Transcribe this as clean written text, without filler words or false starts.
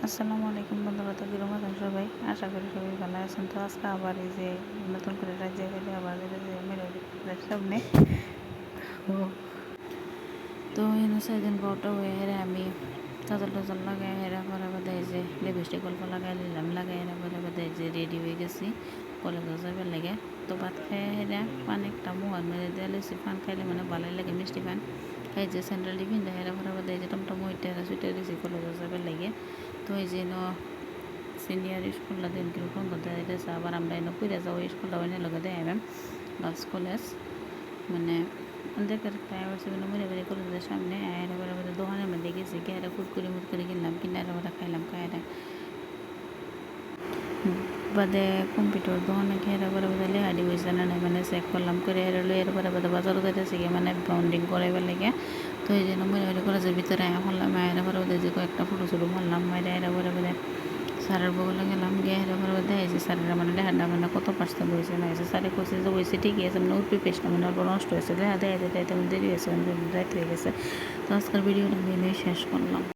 আসসালামু আলাইকুম বন্ধুরা, তো কিরকম আছেন সবাই? আশা করি সবাই ভালো আছেন। তো আজকে আবার এই যে নতুন করে রাজ্যে গেলে আবার মেরে সামনে তো এনে সেদিন বউটা হয়ে হেরে আমি চাদর টাজর লাগাই হেরা পরে বাদে যে লিপস্টিক অল্প লাগাই নিলাম, লাগাই হেরা পরে বাদে যে রেডি হয়ে গেছি কলেজে যাবার লাগে। তো ভাত খাই হেরা পান একটা মুহার মেরে দিয়ে লেছি, পান খাইলে মানে ভালোই লাগে, মিষ্টি পান খাই যে স্যান্ডেল পিন্ধা হেরা পরে বাদে যে টমটম ওইটা সুইটা দিয়েছি কলেজে যাবার লাগে। তো এই যে সিনিয়র স্কুলটা দিন কিরকম কথা দিতেছে, আবার আমরা এনে পুরে যাবো স্কুলটা ওই লগে দেয় ম্যাম গার্লস কলেজ মানে দেখে আবার সেখানে মরে বেড়ে কলেজের সামনে আয়ের বরাবর দোকানের মধ্যে গেছি, কেয়ারা কুটকুরি মুটকুরি কিনলাম, কিনার ওরা খাইলাম কায়রা বাদে কম্পিউটার দোকানে খেয়ে বরাবর লেহাডি হয়েছে না মানে চেক করলাম করে এর বরাবর বাজারও যাইতেছে গিয়ে মানে বাউন্ডিং করাইবার লাগে। তো এই জন্য মনে মনে কলেজের ভিতরে আয়া করলাম, আয়ের বরাবর যে কয়েকটা ফটো ছুটো মারলাম, মায়ের আয়ের বরাবর স্যারের বগলে গেলাম, গিয়ে হেরে বরাবর দেখেছি স্যারেরা মানে লেহাটা মানে কত পার্সেন্ট হয়েছে না হয়েছে। স্যারে কইছে যে হয়েছে ঠিকই আছে, মানে উঠবি পেশটা মানে অল্প নষ্ট হয়েছে, লেহা দেয় দেয় তেমন দেরি হয়েছে, মানে রাত হয়ে গেছে। তো আজকের ভিডিওটা আমি শেষ করলাম।